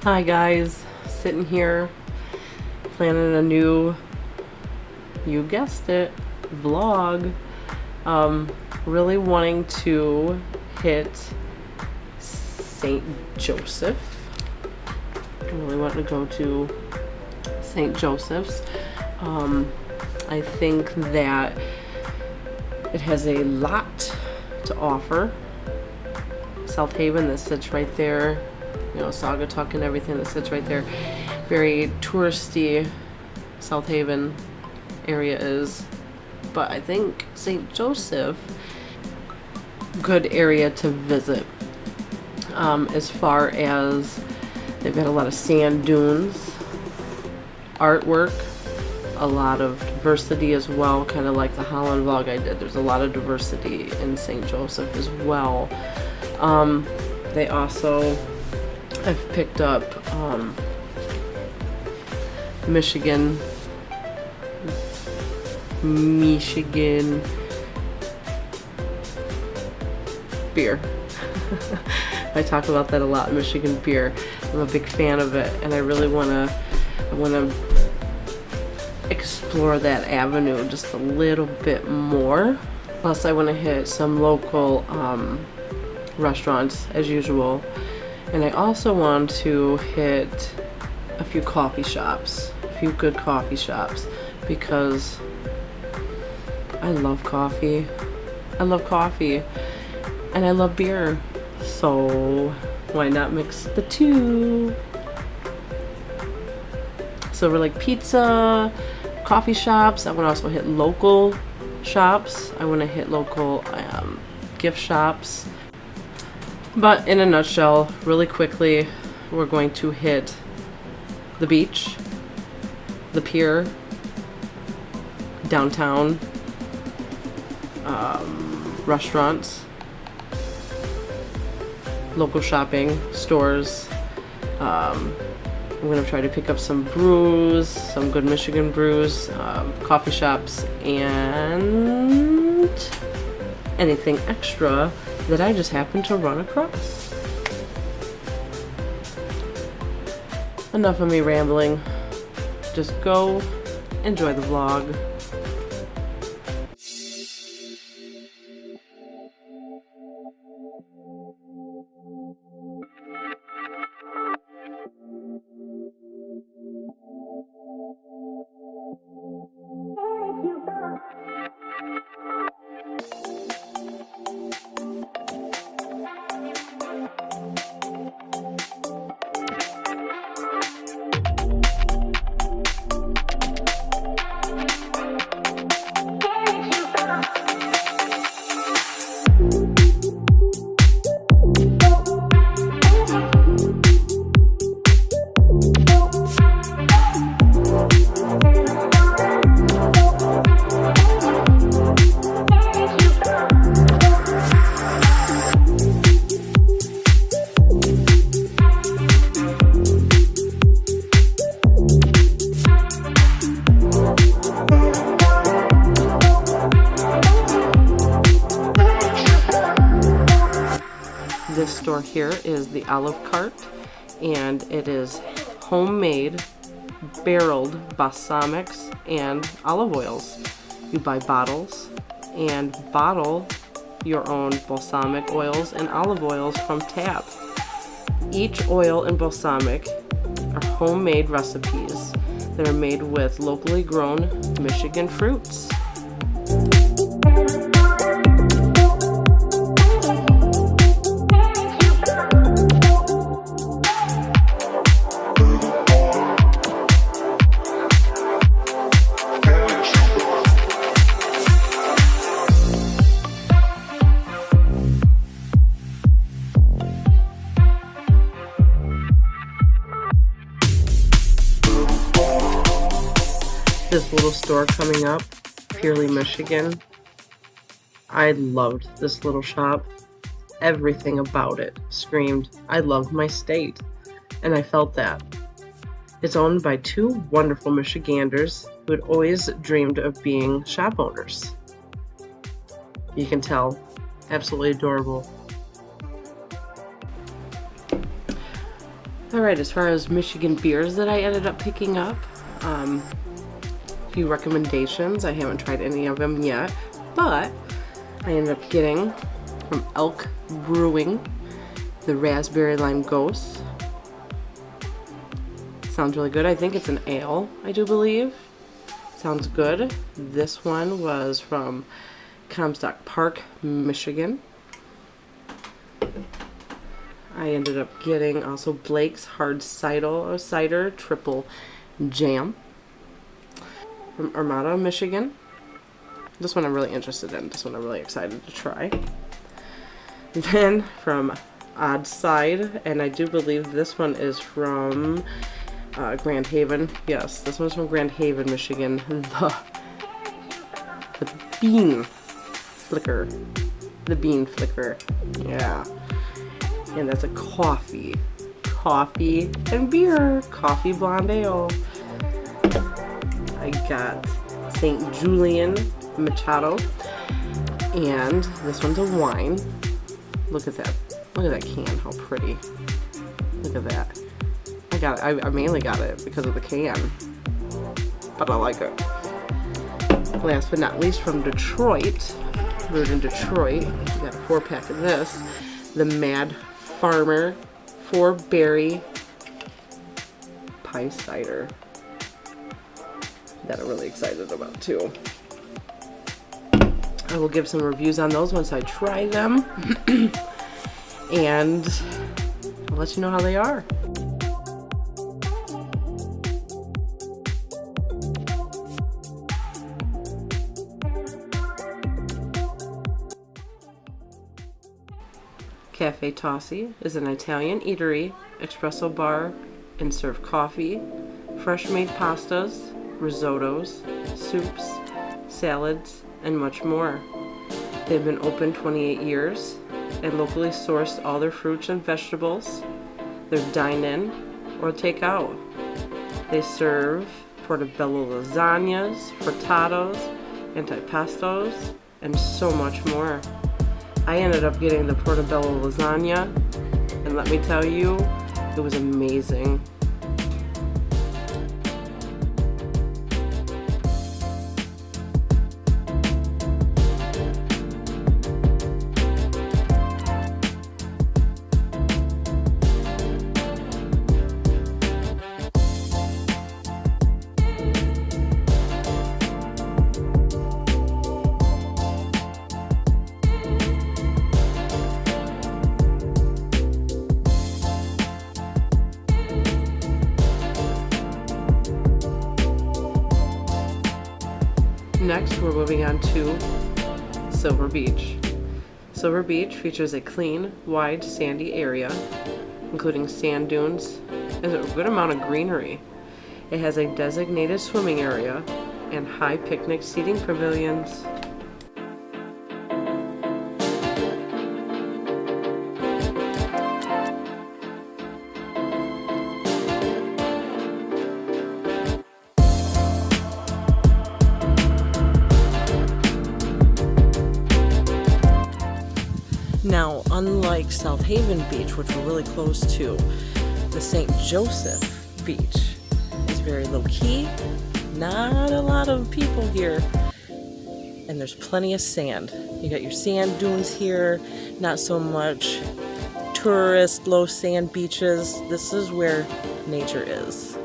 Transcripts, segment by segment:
Hi guys, sitting here planning a new, you guessed it, vlog. Really wanting to hit St. Joseph. Really want to go to St. Joseph's. I think that it has a lot to offer. South Haven, that sits right there, you know, Saugatuck and everything that sits right there. Very touristy South Haven area is, but I think St. Joseph, good area to visit. As far as they've got a lot of sand dunes, artwork, a lot of diversity as well, kind of like the Holland vlog I did. There's a lot of diversity in St. Joseph as well. They also, I've picked up Michigan beer. I talk about that a lot, Michigan beer. I'm a big fan of it, and I really wanna explore that avenue just a little bit more. Plus I wanna hit some local restaurants as usual, and I also want to hit a few coffee shops, a few good coffee shops, because I love coffee. I love coffee and I love beer, so why not mix the two? So we're like pizza, coffee shops. I want to also hit local shops. I want to hit local gift shops. But in a nutshell, really quickly, we're going to hit the beach, the pier, downtown, restaurants, local shopping, stores. I'm going to try to pick up some brews, some good Michigan brews, coffee shops, and anything extra that I just happened to run across. Enough of me rambling. Just go enjoy the vlog. This store here is the Olive Cart, and it is homemade barreled balsamics and olive oils. You buy bottles and bottle your own balsamic oils and olive oils from tap. Each oil and balsamic are homemade recipes that are made with locally grown Michigan fruits. This little store coming up, Purely Michigan. I loved this little shop. Everything about it screamed, I love my state. And I felt that. It's owned by two wonderful Michiganders who had always dreamed of being shop owners. You can tell, absolutely adorable. Alright, as far as Michigan beers that I ended up picking up, a few recommendations. I haven't tried any of them yet, but I ended up getting from Elk Brewing the Raspberry Lime Ghost. Sounds really good. I think it's an ale, I do believe. Sounds good. This one was from Comstock Park, Michigan. I ended up getting also Blake's Hard Cider Triple Jam from Armada, Michigan. This one I'm really interested in. This one I'm really excited to try. Then from Odd Side, and I do believe this one is from Grand Haven. Yes, this one's from Grand Haven, Michigan. The Bean Flicker. The Bean Flicker. Yeah. And that's a coffee and beer. Coffee blonde ale. I got St. Julian Machado. And this one's a wine. Look at that. Look at that can. How pretty. Look at that. I got it. I mainly got it because of the can. But I like it. Last but not least, from Detroit. Brewed in Detroit. We got a 4-pack of this. The Mad Farmer 4-berry pie cider that I'm really excited about too. I will give some reviews on those once I try them and I'll let you know how they are. Cafe Tosi is an Italian eatery, espresso bar, and serve coffee, fresh-made pastas, risottos, soups, salads, and much more. They've been open 28 years and locally sourced all their fruits and vegetables. They're dine-in or take-out. They serve portobello lasagnas, frittatas, antipastos, and so much more. I ended up getting the portobello lasagna, and let me tell you, it was amazing. Next, we're moving on to Silver Beach. Silver Beach features a clean, wide, sandy area, including sand dunes and a good amount of greenery. It has a designated swimming area and high picnic seating pavilions. Now, unlike South Haven Beach, which we're really close to, the St. Joseph Beach is very low-key, not a lot of people here, and there's plenty of sand. You got your sand dunes here, not so much tourist, low sand beaches. This is where nature is.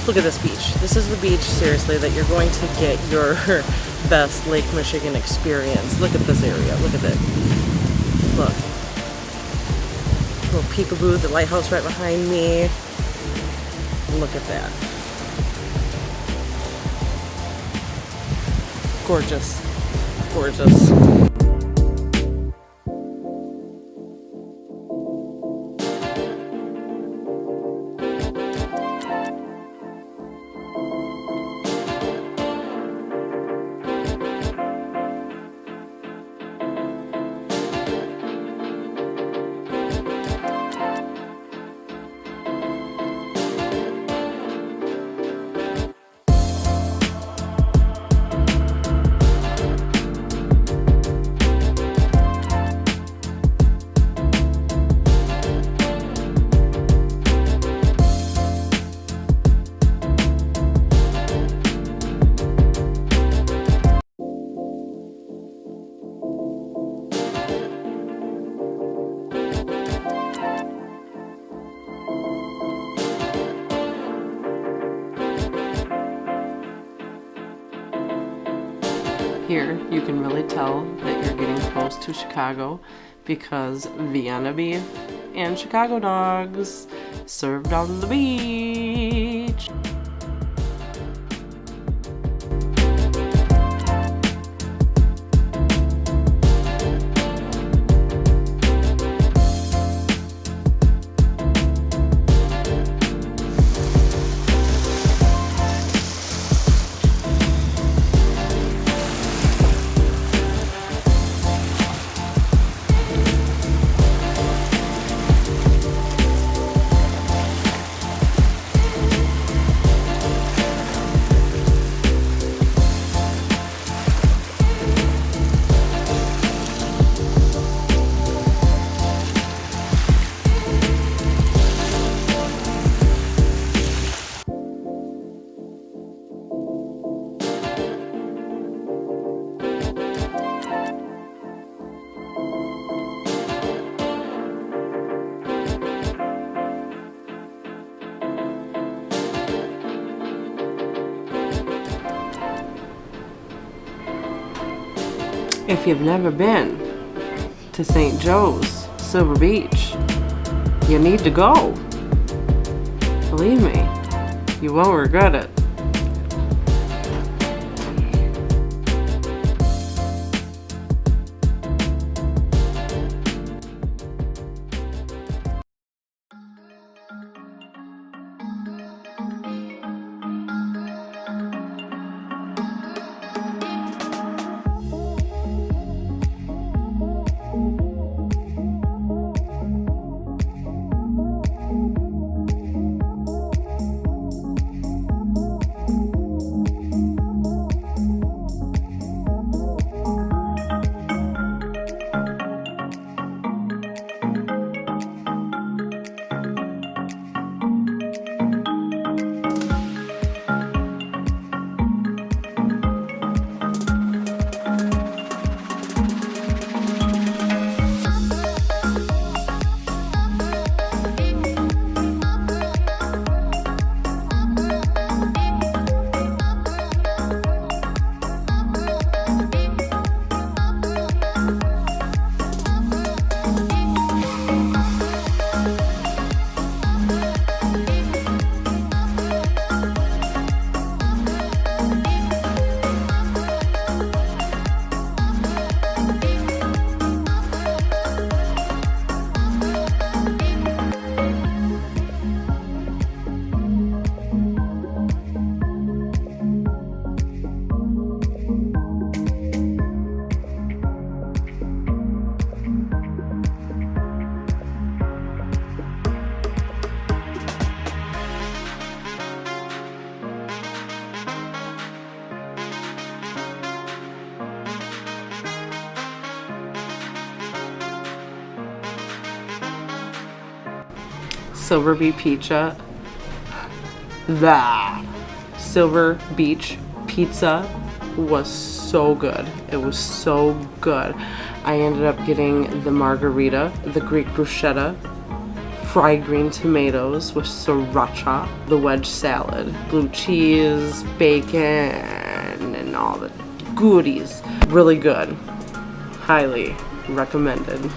Look at this beach. This is the beach, seriously, that you're going to get your best Lake Michigan experience. Look at this area. Look at it. Look. Little peekaboo, the lighthouse right behind me. Look at that. Gorgeous. Gorgeous. Here, you can really tell that you're getting close to Chicago because Vienna beef and Chicago dogs served on the beach. If you've never been to St. Joe's, Silver Beach, you need to go. Believe me, you won't regret it. Silver Beach Pizza. Silver Beach Pizza was so good. It was so good. I ended up getting the margarita, the Greek bruschetta, fried green tomatoes with sriracha, the wedge salad, blue cheese, bacon, and all the goodies. Really good. Highly recommended.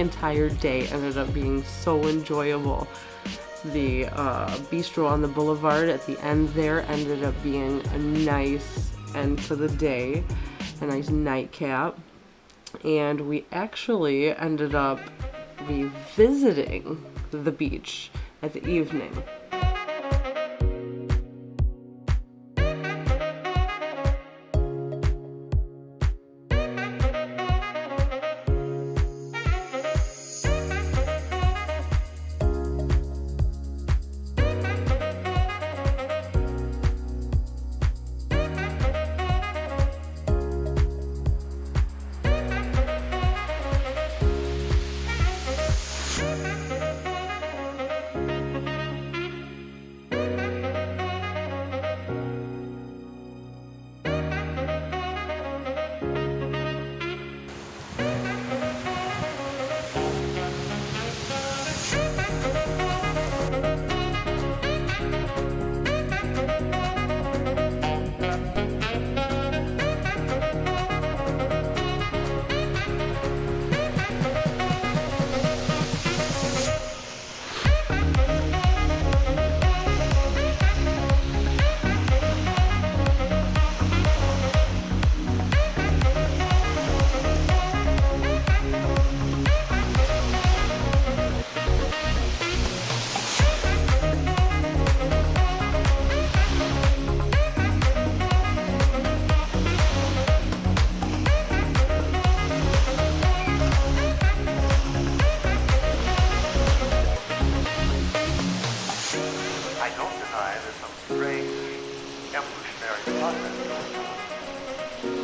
entire day ended up being so enjoyable. The bistro on the boulevard at the end there ended up being a nice end to the day, a nice nightcap. And we actually ended up revisiting the beach at the evening.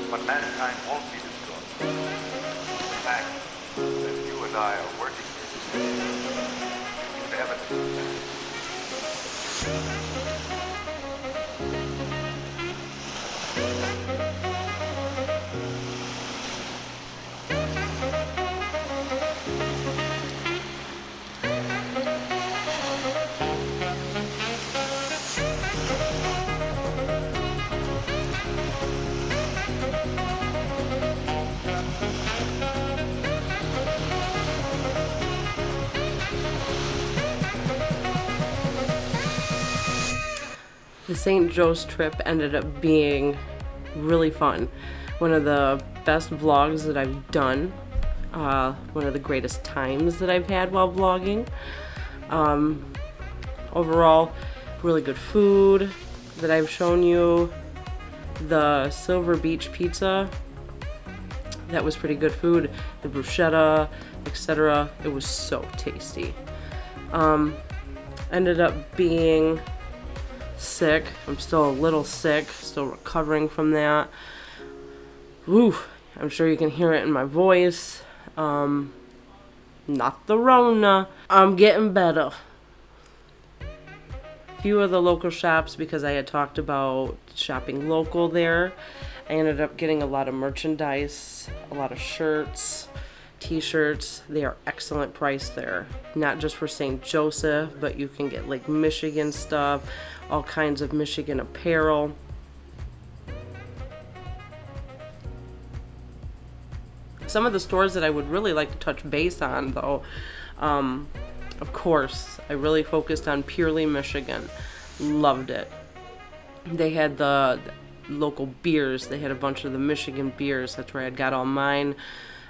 But mankind won't be destroyed. The fact that you and I are working is evidence of that. The St. Joe's trip ended up being really fun. One of the best vlogs that I've done. One of the greatest times that I've had while vlogging. Overall, really good food that I've shown you. The Silver Beach pizza, that was pretty good food. The bruschetta, etc. It was so tasty. Ended up being sick. I'm still a little sick, still recovering from that. Woo, I'm sure you can hear it in my voice. Not the Rona. I'm getting better. Few of the local shops, because I had talked about shopping local there, I ended up getting a lot of merchandise, a lot of shirts, t-shirts. They are excellent price there. Not just for St. Joseph, but you can get Lake Michigan stuff, all kinds of Michigan apparel. Some of the stores that I would really like to touch base on, though, of course, I really focused on Purely Michigan. Loved it. They had the local beers. They had a bunch of the Michigan beers. That's where I got all mine.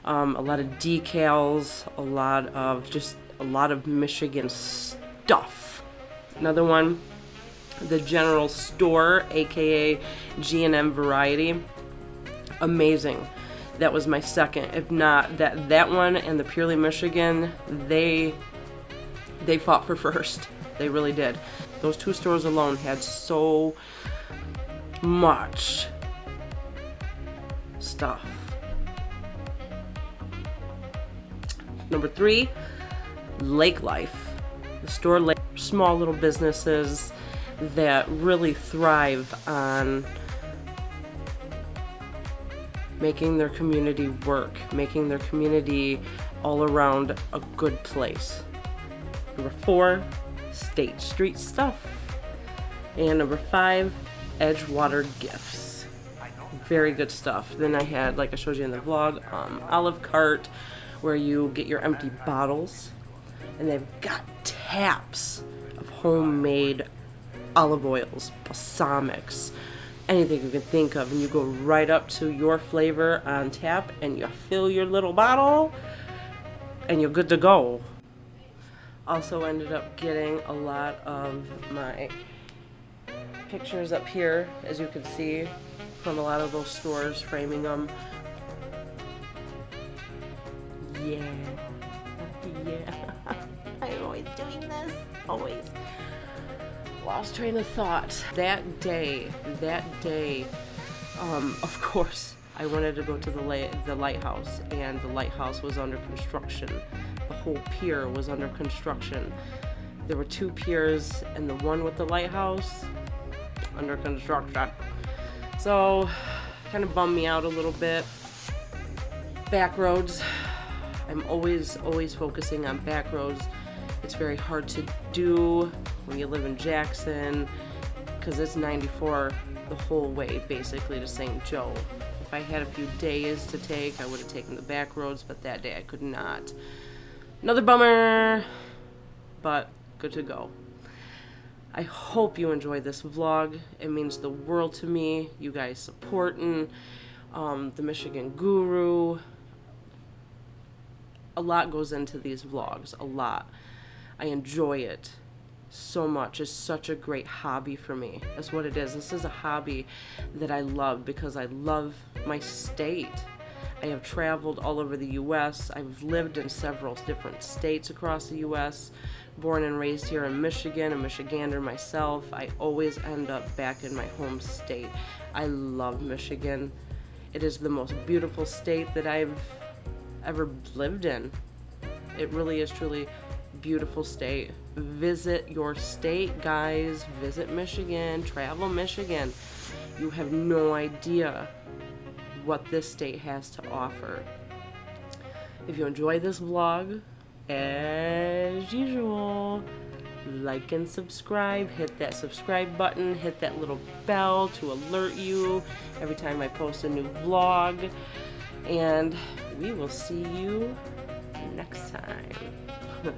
A lot of decals, a lot of Michigan stuff. Another one, the General Store, aka G&M Variety. Amazing. That was my second. If not that one and the Purely Michigan, they fought for first. They really did. Those two stores alone had so much stuff. Number 3, Lake Life. The store, small little businesses that really thrive on making their community work, making their community all around a good place. Number 4, State Street Stuff. And number 5, Edgewater Gifts. Very good stuff. Then I had, like I showed you in the vlog, Olive Cart, where you get your empty bottles, and they've got taps of homemade olive oils, balsamics, anything you can think of, and you go right up to your flavor on tap and you fill your little bottle and you're good to go. Also ended up getting a lot of my pictures up here, as you can see, from a lot of those stores, framing them. Yeah. I'm always doing this. Always. Lost train of thought. That day, of course, I wanted to go to the lighthouse, and the lighthouse was under construction. The whole pier was under construction. There were 2 piers, and the one with the lighthouse under construction. So, kind of bummed me out a little bit. Back roads. I'm always focusing on back roads. It's very hard to do when you live in Jackson, because it's 94 the whole way, basically, to St. Joe. If I had a few days to take, I would have taken the back roads, but that day I could not. Another bummer, but good to go. I hope you enjoyed this vlog. It means the world to me, you guys supporting the Michigan Guru. A lot goes into these vlogs, a lot. I enjoy it so much. It's such a great hobby for me. That's what it is. This is a hobby that I love because I love my state. I have traveled all over the U.S. I've lived in several different states across the U.S. Born and raised here in Michigan, a Michigander myself. I always end up back in my home state. I love Michigan. It is the most beautiful state that I've ever lived in. It really is truly beautiful state. Visit your state, guys. Visit Michigan. Travel Michigan. You have no idea what this state has to offer. If you enjoy this vlog, as usual, like and subscribe. Hit that subscribe button. Hit that little bell to alert you every time I post a new vlog. And we will see you next time.